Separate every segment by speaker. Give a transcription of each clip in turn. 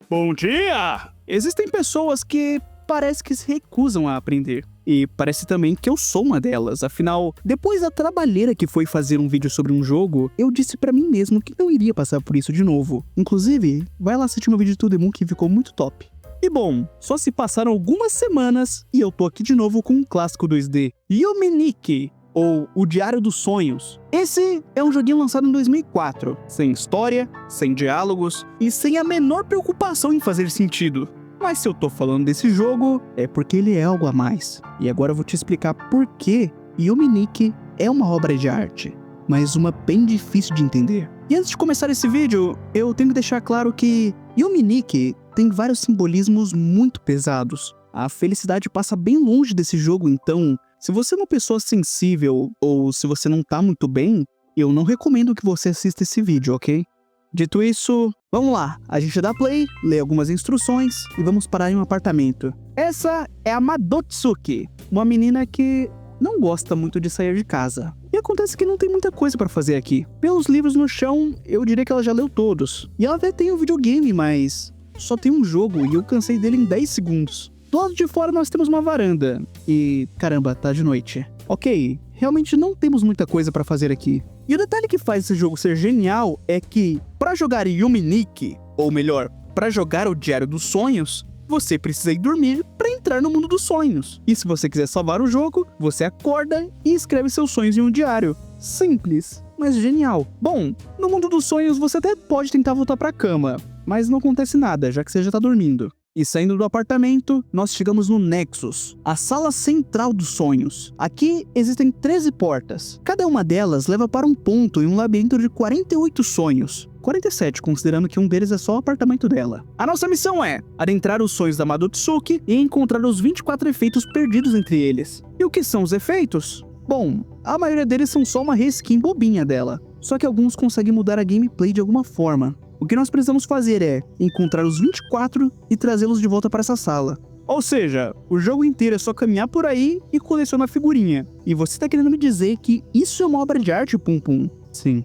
Speaker 1: Bom dia! Existem pessoas que parece que se recusam a aprender. E parece também que eu sou uma delas. Afinal, depois da trabalheira que foi fazer um vídeo sobre um jogo, eu disse pra mim mesmo que não iria passar por isso de novo. Inclusive, vai lá assistir meu vídeo de To The Moon que ficou muito top. E bom, só se passaram algumas semanas e eu tô aqui de novo com um clássico 2D, Yume Nikki, ou O Diário dos Sonhos. Esse é um joguinho lançado em 2004, sem história, sem diálogos e sem a menor preocupação em fazer sentido. Mas se eu tô falando desse jogo, é porque ele é algo a mais. E agora eu vou te explicar por que Yume Nikki é uma obra de arte, mas uma bem difícil de entender. E antes de começar esse vídeo, eu tenho que deixar claro que Yume Nikki tem vários simbolismos muito pesados. A felicidade passa bem longe desse jogo, então, se você é uma pessoa sensível ou se você não tá muito bem, eu não recomendo que você assista esse vídeo, ok? Dito isso, vamos lá, a gente dá play, lê algumas instruções e vamos parar em um apartamento. Essa é a Madotsuki, uma menina que não gosta muito de sair de casa. E acontece que não tem muita coisa pra fazer aqui. Pelos livros no chão, eu diria que ela já leu todos. E ela até tem um videogame, mas só tem um jogo e eu cansei dele em 10 segundos. Do lado de fora nós temos uma varanda. E, caramba, tá de noite. Ok, realmente não temos muita coisa pra fazer aqui. E o detalhe que faz esse jogo ser genial é que, pra jogar Yume Nikki, ou melhor, pra jogar o Diário dos Sonhos, você precisa ir dormir pra entrar no mundo dos sonhos. E se você quiser salvar o jogo, você acorda e escreve seus sonhos em um diário. Simples, mas genial. Bom, no mundo dos sonhos você até pode tentar voltar pra cama, mas não acontece nada, já que você já tá dormindo. E saindo do apartamento, nós chegamos no Nexus, a sala central dos sonhos. Aqui existem 13 portas. Cada uma delas leva para um ponto em um labirinto de 48 sonhos. 47, considerando que um deles é só o apartamento dela. A nossa missão é adentrar os sonhos da Madotsuki e encontrar os 24 efeitos perdidos entre eles. E o que são os efeitos? Bom, a maioria deles são só uma reskin bobinha dela. Só que alguns conseguem mudar a gameplay de alguma forma. O que nós precisamos fazer é encontrar os 24 e trazê-los de volta para essa sala. Ou seja, o jogo inteiro é só caminhar por aí e colecionar figurinha. E você tá querendo me dizer que isso é uma obra de arte, Pum Pum? Sim,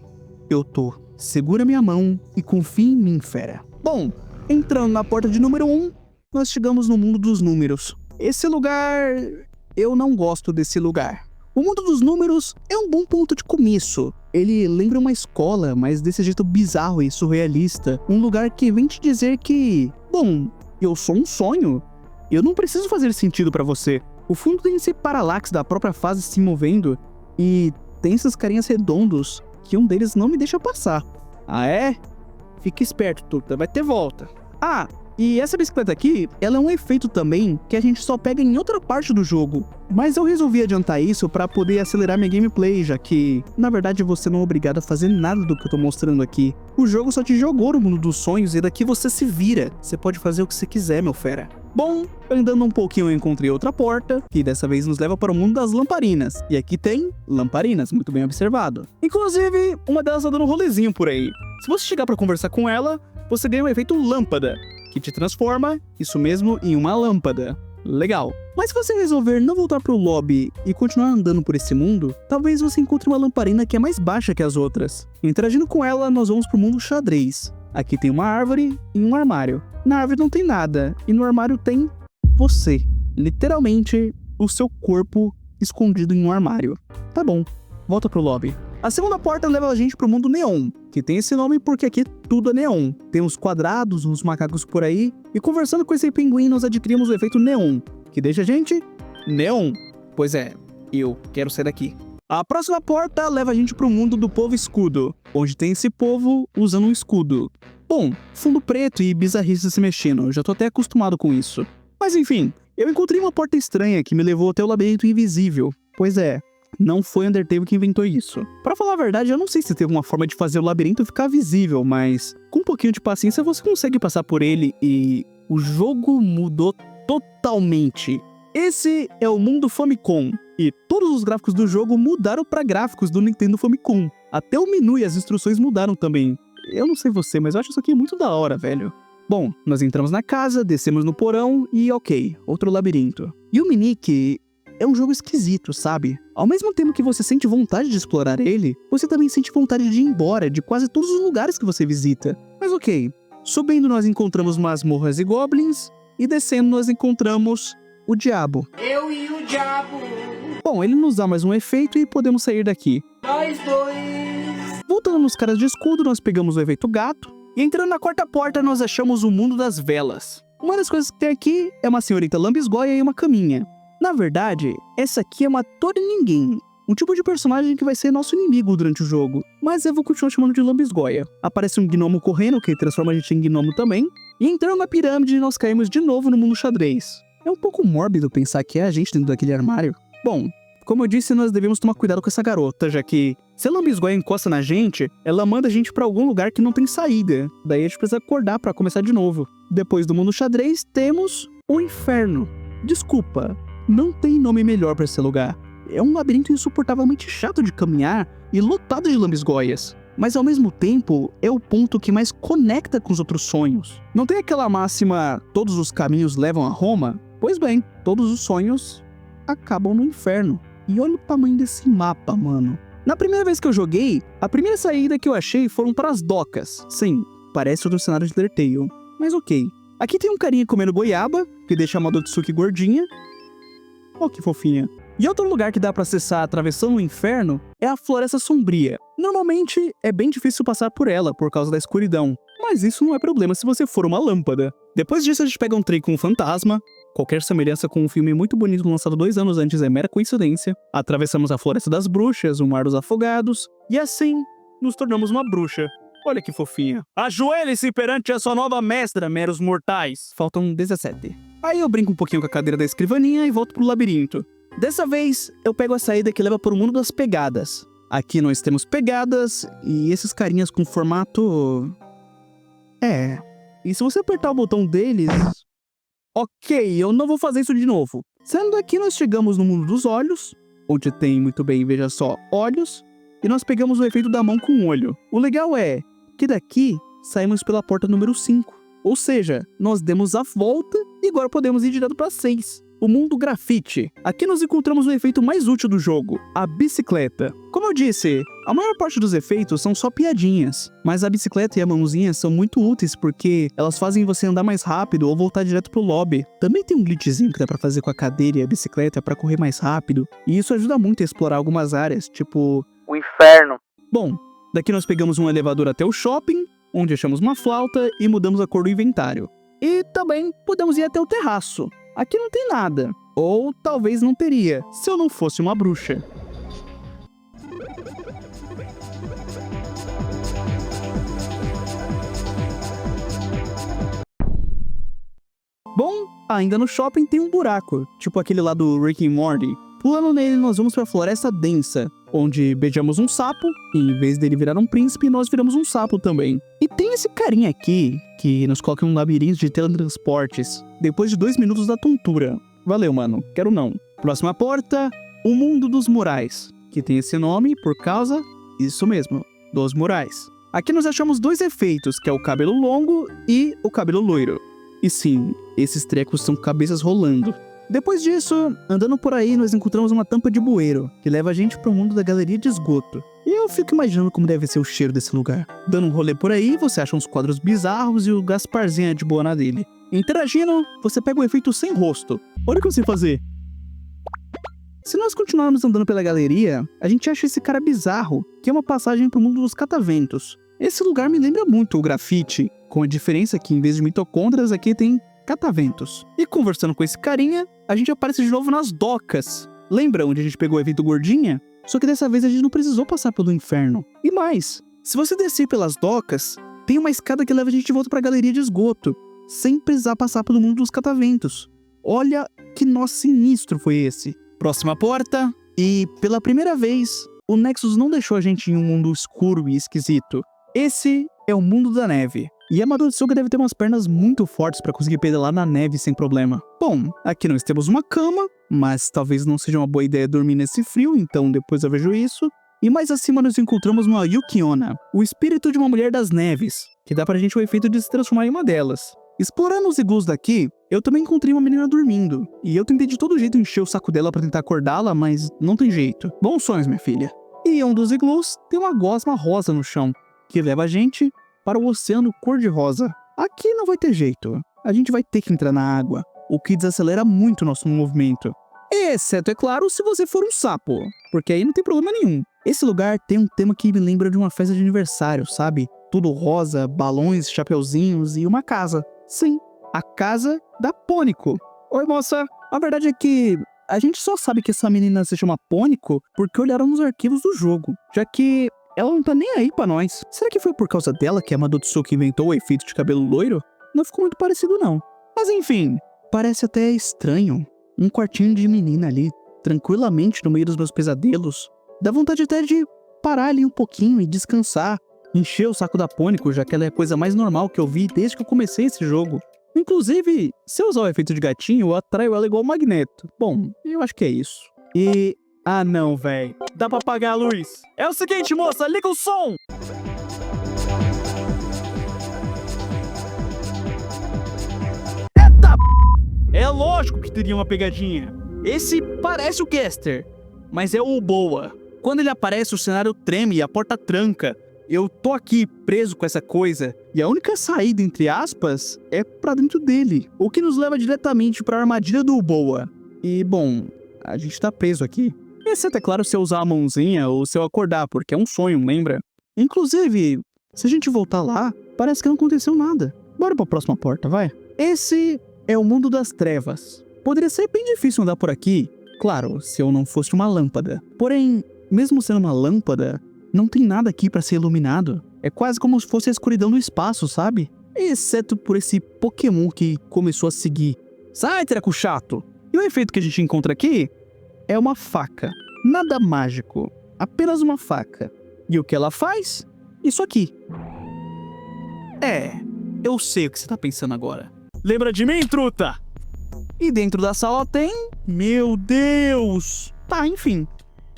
Speaker 1: eu tô. Segura minha mão e confia em mim, fera. Bom, entrando na porta de número 1, nós chegamos no mundo dos números. Esse lugar... eu não gosto desse lugar. O mundo dos números é um bom ponto de começo. Ele lembra uma escola, mas desse jeito bizarro e surrealista. Um lugar que vem te dizer que... bom, eu sou um sonho. Eu não preciso fazer sentido pra você. O fundo tem esse paralaxe da própria fase se movendo. E tem esses carinhas redondos que um deles não me deixa passar. Ah é? Fica esperto, Tuta, vai ter volta. Ah, e essa bicicleta aqui, ela é um efeito também que a gente só pega em outra parte do jogo. Mas eu resolvi adiantar isso pra poder acelerar minha gameplay, já que, na verdade, você não é obrigado a fazer nada do que eu tô mostrando aqui. O jogo só te jogou no mundo dos sonhos e daqui você se vira. Você pode fazer o que você quiser, meu fera. Bom, andando um pouquinho eu encontrei outra porta, que dessa vez nos leva para o mundo das lamparinas. E aqui tem lamparinas, muito bem observado. Inclusive, uma delas tá dando um rolezinho por aí. Se você chegar pra conversar com ela, você ganha um efeito lâmpada, que te transforma, isso mesmo, em uma lâmpada. Legal. Mas se você resolver não voltar pro lobby e continuar andando por esse mundo, talvez você encontre uma lamparina que é mais baixa que as outras. Interagindo com ela, nós vamos pro mundo xadrez. Aqui tem uma árvore e um armário. Na árvore não tem nada, e no armário tem você. Literalmente, o seu corpo escondido em um armário. Tá bom, volta pro lobby. A segunda porta leva a gente pro mundo neon, que tem esse nome porque aqui tudo é neon. Tem uns quadrados, uns macacos por aí, e conversando com esse pinguim nós adquirimos o efeito neon, que deixa a gente neon. Pois é, eu quero sair daqui. A próxima porta leva a gente pro mundo do povo escudo, onde tem esse povo usando um escudo. Bom, fundo preto e bizarrice se mexendo, eu já tô até acostumado com isso. Mas enfim, eu encontrei uma porta estranha que me levou até o labirinto invisível. Pois é, não foi Undertale que inventou isso. Pra falar a verdade, eu não sei se tem alguma forma de fazer o labirinto ficar visível, mas com um pouquinho de paciência você consegue passar por ele e o jogo mudou totalmente. Esse é o mundo Famicom, e todos os gráficos do jogo mudaram pra gráficos do Nintendo Famicom. Até o menu e as instruções mudaram também. Eu não sei você, mas eu acho isso aqui muito da hora, velho. Bom, nós entramos na casa, descemos no porão e ok, outro labirinto. Yume Nikki é um jogo esquisito, sabe? Ao mesmo tempo que você sente vontade de explorar ele, você também sente vontade de ir embora de quase todos os lugares que você visita. Mas ok, Subindo nós encontramos masmorras e goblins, e descendo nós encontramos o diabo.
Speaker 2: Eu e o diabo,
Speaker 1: Bom, ele nos dá mais um efeito e podemos sair daqui.
Speaker 2: nós dois.
Speaker 1: Voltando nos caras de escudo, nós pegamos o efeito gato, e entrando na quarta porta nós achamos o mundo das velas. Uma das coisas que tem aqui é uma senhorita lambisgoia e uma caminha. Na verdade, essa aqui é uma Ninguém, um tipo de personagem que vai ser nosso inimigo durante o jogo, mas eu vou continuar chamando de lambisgoia. Aparece um gnomo correndo, que transforma a gente em gnomo também, e entrando na pirâmide nós caímos de novo no mundo xadrez. É um pouco mórbido pensar que é a gente dentro daquele armário. Bom, como eu disse, nós devemos tomar cuidado com essa garota, já que se a lambisgoia encosta na gente, ela manda a gente pra algum lugar que não tem saída. Daí a gente precisa acordar pra começar de novo. Depois do mundo xadrez, temos o inferno. Desculpa, não tem nome melhor pra esse lugar. É um labirinto insuportavelmente chato de caminhar e lotado de lambisgoias. Mas ao mesmo tempo, é o ponto que mais conecta com os outros sonhos. Não tem aquela máxima, todos os caminhos levam a Roma? Pois bem, todos os sonhos acabam no inferno. E olha o tamanho desse mapa, mano. Na primeira vez que eu joguei, a primeira saída que eu achei foram para as docas. Sim, parece outro cenário de Undertale, mas ok. Aqui tem um carinha comendo goiaba, que deixa a Madotsuki gordinha. Oh, que fofinha. E outro lugar que dá pra acessar atravessando o inferno é a Floresta Sombria. Normalmente é bem difícil passar por ela por causa da escuridão, mas isso não é problema se você for uma lâmpada. Depois disso a gente pega um trem com um fantasma. Qualquer semelhança com um filme muito bonito lançado 2 anos antes é mera coincidência. Atravessamos a Floresta das Bruxas, o Mar dos Afogados, e assim nos tornamos uma bruxa. Olha que fofinha. Ajoelhe-se perante a sua nova mestra, meros mortais. Faltam 17. Aí eu brinco um pouquinho com a cadeira da escrivaninha e volto pro labirinto. Dessa vez, eu pego a saída que leva para o mundo das pegadas. Aqui nós temos pegadas e esses carinhas com formato... E se você apertar o botão deles... Ok, eu não vou fazer isso de novo. Sendo daqui, nós chegamos no mundo dos olhos, onde tem, muito bem, veja só, olhos, e nós pegamos o efeito da mão com o olho. O legal é que daqui saímos pela porta número 5. Ou seja, nós demos a volta e agora podemos ir direto para 6. O mundo grafite. Aqui nós encontramos o efeito mais útil do jogo, a bicicleta. Como eu disse, a maior parte dos efeitos são só piadinhas, mas a bicicleta e a mãozinha são muito úteis porque elas fazem você andar mais rápido ou voltar direto pro lobby. Também tem um glitchzinho que dá pra fazer com a cadeira e a bicicleta pra correr mais rápido, e isso ajuda muito a explorar algumas áreas, tipo...
Speaker 2: O inferno.
Speaker 1: Bom, daqui nós pegamos um elevador até o shopping, onde achamos uma flauta e mudamos a cor do inventário. E também podemos ir até o terraço. Aqui não tem nada, ou talvez não teria, se eu não fosse uma bruxa. Bom, ainda no shopping tem um buraco, tipo aquele lá do Rick and Morty. Pulando nele, nós vamos pra Floresta Densa, onde beijamos um sapo, e em vez dele virar um príncipe, nós viramos um sapo também. E tem esse carinha aqui, que nos coloca em um labirinto de teletransportes, depois de 2 minutos da tontura. Valeu, mano, quero não. Próxima porta, o Mundo dos Murais, que tem esse nome por causa, isso mesmo, dos murais. Aqui nós achamos 2 efeitos, que é o cabelo longo e o cabelo loiro. E sim, esses trecos são cabeças rolando. Depois disso, andando por aí, nós encontramos uma tampa de bueiro, que leva a gente pro mundo da galeria de esgoto. E eu fico imaginando como deve ser o cheiro desse lugar. Dando um rolê por aí, você acha uns quadros bizarros e o Gasparzinho é de boa na dele. Interagindo, você pega o efeito sem rosto. Olha o que eu sei fazer. Se nós continuarmos andando pela galeria, a gente acha esse cara bizarro, que é uma passagem pro mundo dos cataventos. Esse lugar me lembra muito o grafite, com a diferença que em vez de mitocôndrias aqui tem cataventos. E conversando com esse carinha, a gente aparece de novo nas docas. Lembra onde a gente pegou o evento gordinha? Só que dessa vez a gente não precisou passar pelo inferno. E mais, se você descer pelas docas, tem uma escada que leva a gente de volta pra galeria de esgoto, sem precisar passar pelo mundo dos cataventos. Olha que nó sinistro foi esse. Próxima porta, e pela primeira vez, o Nexus não deixou a gente em um mundo escuro e esquisito. Esse é o mundo da neve. E a Madotsuki deve ter umas pernas muito fortes para conseguir pedalar na neve sem problema. Bom, aqui nós temos uma cama, mas talvez não seja uma boa ideia dormir nesse frio, então depois eu vejo isso. E mais acima nós encontramos uma Yukiona, o espírito de uma mulher das neves, que dá pra gente o efeito de se transformar em uma delas. Explorando os iglus daqui, eu também encontrei uma menina dormindo, e eu tentei de todo jeito encher o saco dela pra tentar acordá-la, mas não tem jeito. Bons sonhos, minha filha. E em um dos iglus tem uma gosma rosa no chão, que leva a gente para o oceano cor-de-rosa. aqui não vai ter jeito. A gente vai ter que entrar na água, o que desacelera muito o nosso movimento. Exceto, é claro, se você for um sapo, porque aí não tem problema nenhum. Esse lugar tem um tema que me lembra de uma festa de aniversário, sabe? Tudo rosa, balões, chapeuzinhos e uma casa. Sim, a casa da Pônico. Oi, moça. A verdade é que a gente só sabe que essa menina se chama Pônico porque olharam nos arquivos do jogo, já que ela não tá nem aí pra nós. Será que foi por causa dela que a Madotsuki inventou o efeito de cabelo loiro? Não ficou muito parecido, não. Mas enfim, parece até estranho. Um quartinho de menina ali, tranquilamente no meio dos meus pesadelos. Dá vontade até de parar ali um pouquinho e descansar. Encher o saco da Pônico, já que ela é a coisa mais normal que eu vi desde que eu comecei esse jogo. Inclusive, se eu usar o efeito de gatinho, eu atraio ela igual magneto. Bom, eu acho que é isso. E... ah não, véi. Dá pra apagar a luz. É o seguinte, moça, liga o som! Eita! É lógico que teria uma pegadinha. Esse parece o Gaster, mas é o Boa. Quando ele aparece, o cenário treme e a porta tranca. Eu tô aqui preso com essa coisa, e a única saída, entre aspas, é pra dentro dele, o que nos leva diretamente pra armadilha do Boa. E, bom, a gente tá preso aqui. Exceto, é claro, se eu usar a mãozinha ou se eu acordar, porque é um sonho, lembra? Inclusive, se a gente voltar lá, parece que não aconteceu nada. Bora pra próxima porta, vai? Esse é o mundo das trevas. Poderia ser bem difícil andar por aqui, claro, se eu não fosse uma lâmpada. Porém, mesmo sendo uma lâmpada, não tem nada aqui pra ser iluminado. É quase como se fosse a escuridão do espaço, sabe? Exceto por esse Pokémon que começou a seguir. Sai, treco chato! E o efeito que a gente encontra aqui é uma faca. Nada mágico. Apenas uma faca. E o que ela faz? Isso aqui. É, eu sei o que você tá pensando agora. Lembra de mim, truta? E dentro da sala tem... meu Deus! Tá, enfim.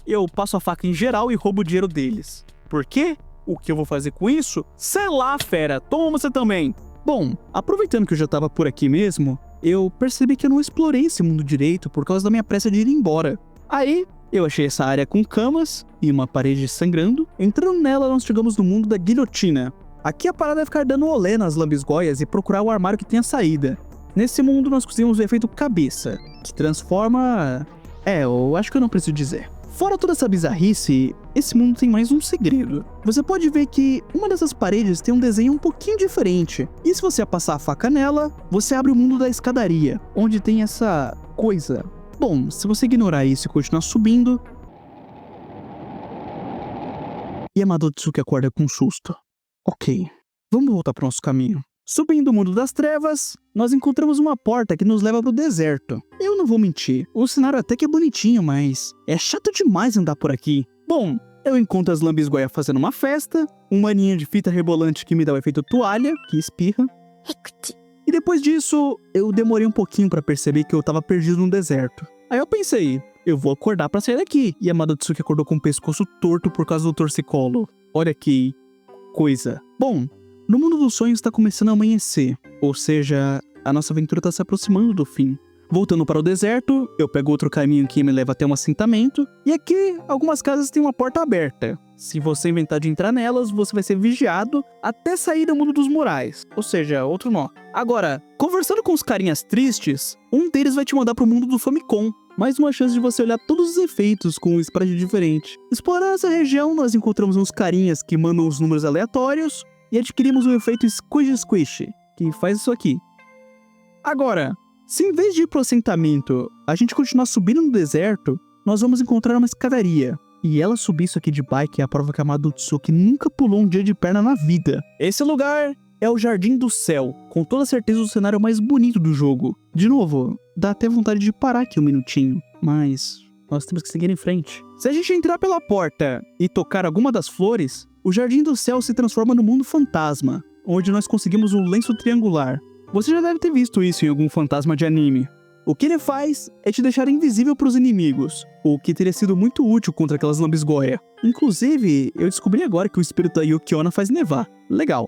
Speaker 1: Eu passo a faca em geral e roubo o dinheiro deles. Por quê? O que eu vou fazer com isso? Sei lá, fera. Toma você também. Bom, aproveitando que eu já tava por aqui mesmo, eu percebi que eu não explorei esse mundo direito por causa da minha pressa de ir embora. Aí, eu achei essa área com camas e uma parede sangrando. Entrando nela, nós chegamos no mundo da guilhotina. Aqui a parada é ficar dando olé nas lambisgoias e procurar o armário que tem a saída. Nesse mundo, nós conseguimos o efeito cabeça, que transforma... eu acho que eu não preciso dizer. Fora toda essa bizarrice, esse mundo tem mais um segredo. Você pode ver que uma dessas paredes tem um desenho um pouquinho diferente. E se você passar a faca nela, você abre o mundo da escadaria, onde tem essa coisa. Bom, se você ignorar isso e continuar subindo... E a Madotsuki acorda com um susto. Ok, vamos voltar para o nosso caminho. Subindo o mundo das trevas, nós encontramos uma porta que nos leva pro deserto. Eu não vou mentir, o cenário até que é bonitinho, mas é chato demais andar por aqui. Bom, eu encontro as lambisgoias fazendo uma festa, um maninho de fita rebolante que me dá o efeito toalha, que espirra. E depois disso, eu demorei um pouquinho pra perceber que eu tava perdido no deserto. Aí eu pensei, eu vou acordar pra sair daqui. E a Madotsuki acordou com o pescoço torto por causa do torcicolo. Olha que coisa. Bom... no mundo dos sonhos está começando a amanhecer, ou seja, a nossa aventura está se aproximando do fim. Voltando para o deserto, eu pego outro caminho que me leva até um assentamento, e aqui algumas casas têm uma porta aberta. Se você inventar de entrar nelas, você vai ser vigiado até sair do mundo dos murais, ou seja, outro nó. Agora, conversando com os carinhas tristes, um deles vai te mandar para o mundo do Famicom. Mais uma chance de você olhar todos os efeitos com um sprite diferente. Explorando essa região, nós encontramos uns carinhas que mandam os números aleatórios, e adquirimos o efeito Squish Squish, que faz isso aqui. Agora, se em vez de ir pro assentamento, a gente continuar subindo no deserto, nós vamos encontrar uma escadaria. E ela subir isso aqui de bike é a prova que a Madotsuki nunca pulou um dia de perna na vida. Esse lugar é o Jardim do Céu, com toda certeza o cenário mais bonito do jogo. De novo, dá até vontade de parar aqui um minutinho, mas nós temos que seguir em frente. Se a gente entrar pela porta e tocar alguma das flores, o Jardim do Céu se transforma no mundo fantasma, onde nós conseguimos um lenço triangular. Você já deve ter visto isso em algum fantasma de anime. O que ele faz é te deixar invisível para os inimigos, o que teria sido muito útil contra aquelas lambisgoias. Inclusive, eu descobri agora que o espírito da Yukiona faz nevar. Legal.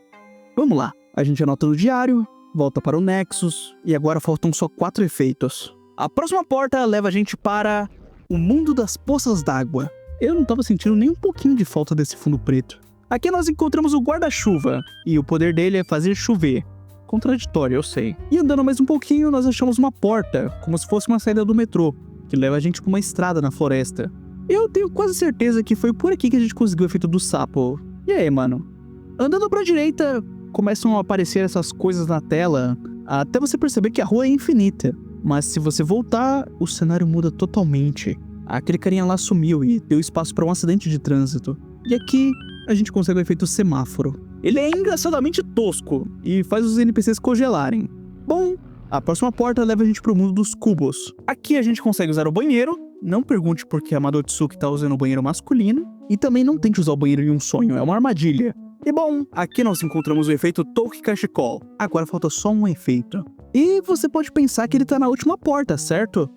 Speaker 1: Vamos lá. A gente anota no diário, volta para o Nexus, e agora faltam só 4 efeitos. A próxima porta leva a gente para o mundo das poças d'água. Eu não tava sentindo nem um pouquinho de falta desse fundo preto. Aqui nós encontramos o guarda-chuva, e o poder dele é fazer chover. contraditório, eu sei. E andando mais um pouquinho, nós achamos uma porta, como se fosse uma saída do metrô, que leva a gente pra uma estrada na floresta. Eu tenho quase certeza que foi por aqui que a gente conseguiu o efeito do sapo. E aí, mano? Andando pra direita, começam a aparecer essas coisas na tela, até você perceber que a rua é infinita. Mas se você voltar, o cenário muda totalmente. Aquele carinha lá sumiu e deu espaço pra um acidente de trânsito. E aqui, a gente consegue o efeito semáforo. Ele é engraçadamente tosco e faz os NPCs congelarem. Bom, a próxima porta leva a gente pro mundo dos cubos. Aqui a gente consegue usar o banheiro. Não pergunte por que a Madotsuki tá usando o banheiro masculino. E também não tente usar o banheiro em um sonho, é uma armadilha. E bom, aqui nós encontramos o efeito Touki Kashikol. Agora falta só um efeito. E você pode pensar que ele tá na última porta, certo?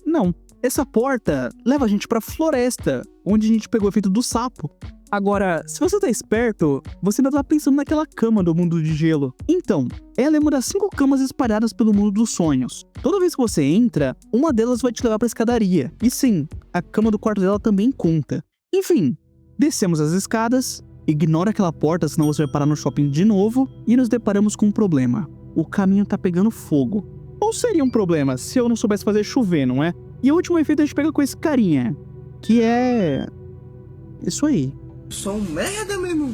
Speaker 1: Não. Essa porta leva a gente pra floresta, onde a gente pegou o efeito do sapo. Agora, se você tá esperto, você ainda tá pensando naquela cama do mundo de gelo. Então, ela é uma das 5 camas espalhadas pelo mundo dos sonhos. Toda vez que você entra, uma delas vai te levar pra escadaria. E sim, a cama do quarto dela também conta. Enfim, descemos as escadas, ignora aquela porta, senão você vai parar no shopping de novo, e nos deparamos com um problema. O caminho tá pegando fogo. Ou seria um problema se eu não soubesse fazer chover, não é? E o último efeito a gente pega com esse carinha, que é... isso aí.
Speaker 2: Sou um merda, meu irmão.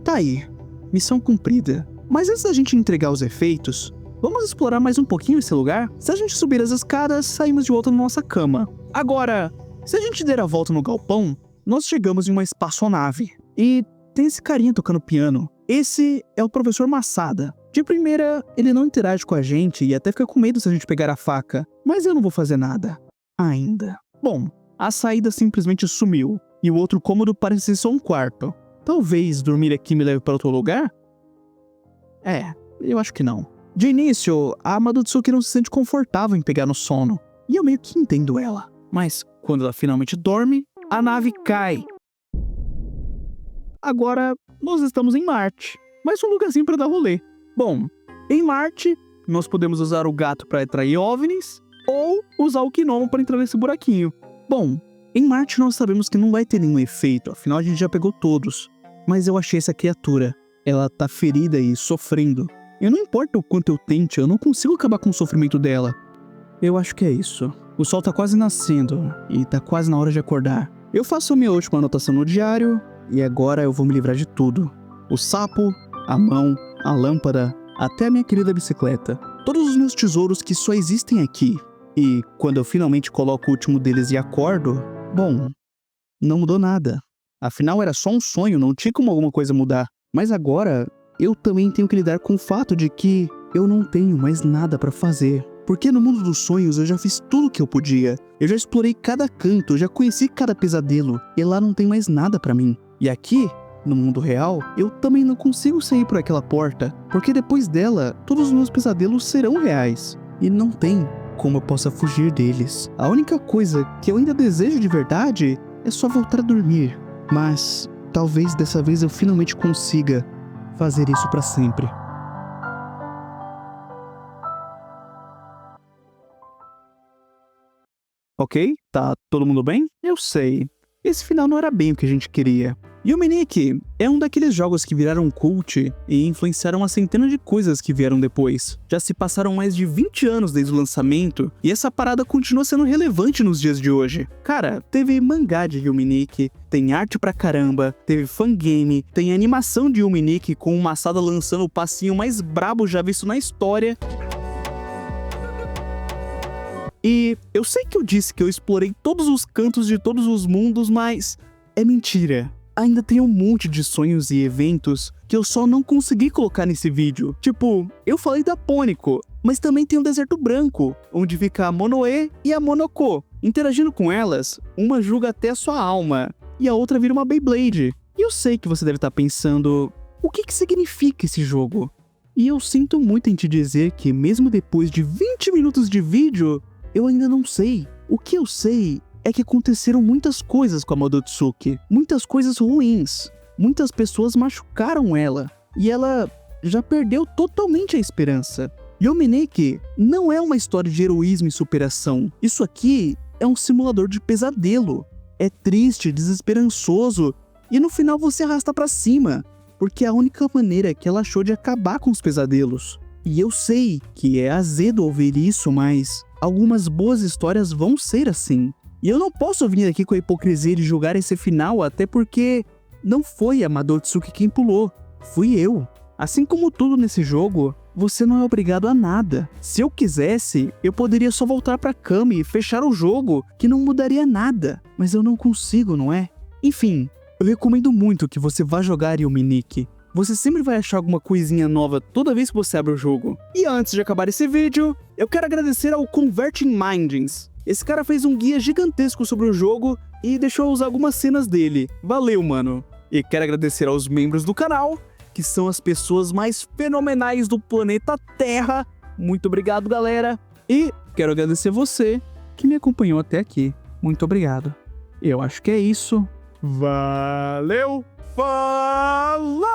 Speaker 1: Tá aí, missão cumprida. Mas antes da gente entregar os efeitos, vamos explorar mais um pouquinho esse lugar? Se a gente subir as escadas, saímos de volta na nossa cama. Agora, se a gente der a volta no galpão, nós chegamos em uma espaçonave. E tem esse carinha tocando piano. Esse é o professor Masada. De primeira, ele não interage com a gente e até fica com medo se a gente pegar a faca. Mas eu não vou fazer nada. Ainda. Bom, a saída simplesmente sumiu. E o outro cômodo parece ser só um quarto. Talvez dormir aqui me leve para outro lugar? Eu acho que não. De início, a Madotsuki não se sente confortável em pegar no sono. E eu meio que entendo ela. Mas, quando ela finalmente dorme, a nave cai. Agora, nós estamos em Marte. Mais um lugarzinho para dar rolê. Bom, em Marte, nós podemos usar o gato para atrair OVNIs ou usar o Gnomo para entrar nesse buraquinho. Bom, em Marte nós sabemos que não vai ter nenhum efeito, afinal a gente já pegou todos. Mas eu achei essa criatura. Ela tá ferida e sofrendo. E não importa o quanto eu tente, eu não consigo acabar com o sofrimento dela. Eu acho que é isso. O sol tá quase nascendo e tá quase na hora de acordar. Eu faço a minha última anotação no diário e agora eu vou me livrar de tudo. O sapo, a mão, a lâmpada, até a minha querida bicicleta. Todos os meus tesouros que só existem aqui. E quando eu finalmente coloco o último deles e acordo, bom, não mudou nada. Afinal era só um sonho, não tinha como alguma coisa mudar. Mas agora, eu também tenho que lidar com o fato de que eu não tenho mais nada pra fazer. Porque no mundo dos sonhos eu já fiz tudo o que eu podia. Eu já explorei cada canto, eu já conheci cada pesadelo. E lá não tem mais nada pra mim. E aqui, no mundo real, eu também não consigo sair por aquela porta. Porque depois dela, todos os meus pesadelos serão reais. E não tem como eu possa fugir deles. A única coisa que eu ainda desejo de verdade é só voltar a dormir. Mas talvez dessa vez eu finalmente consiga fazer isso pra sempre. Ok? Tá todo mundo bem? Eu sei. Esse final não era bem o que a gente queria. Yuminiki é um daqueles jogos que viraram cult e influenciaram a centenas de coisas que vieram depois. Já se passaram mais de 20 anos desde o lançamento e essa parada continua sendo relevante nos dias de hoje. Cara, teve mangá de Yuminiki, tem arte pra caramba, teve fangame, tem animação de Yuminiki com o Masada lançando o passinho mais brabo já visto na história. E eu sei que eu disse que eu explorei todos os cantos de todos os mundos, mas é mentira. Ainda tem um monte de sonhos e eventos que eu só não consegui colocar nesse vídeo. Tipo, eu falei da Pônico, mas também tem o Deserto Branco, onde fica a Monoe e a Monoko. Interagindo com elas, uma julga até a sua alma, e a outra vira uma Beyblade. E eu sei que você deve estar pensando, o que significa esse jogo? E eu sinto muito em te dizer que mesmo depois de 20 minutos de vídeo, eu ainda não sei. O que eu sei é que aconteceram muitas coisas com a Madotsuki. Muitas coisas ruins. Muitas pessoas machucaram ela. E ela já perdeu totalmente a esperança. Yuminiki não é uma história de heroísmo e superação. Isso aqui é um simulador de pesadelo. É triste, desesperançoso. E no final você arrasta pra cima. porque é a única maneira que ela achou de acabar com os pesadelos. E eu sei que é azedo ouvir isso, mas algumas boas histórias vão ser assim. E eu não posso vir aqui com a hipocrisia de julgar esse final, até porque não foi a Madotsuki quem pulou, fui eu. Assim como tudo nesse jogo, você não é obrigado a nada. Se eu quisesse, eu poderia só voltar pra cama e fechar o jogo, que não mudaria nada. Mas eu não consigo, não é? Enfim, eu recomendo muito que você vá jogar Yominique. Você sempre vai achar alguma coisinha nova toda vez que você abre o jogo. E antes de acabar esse vídeo, eu quero agradecer ao Converting Mindings. Esse cara fez um guia gigantesco sobre o jogo e deixou eu usar algumas cenas dele. Valeu, mano! E quero agradecer aos membros do canal, que são as pessoas mais fenomenais do planeta Terra. Muito obrigado, galera. E quero agradecer você que me acompanhou até aqui. Muito obrigado. Eu acho que é isso. Valeu! Falou!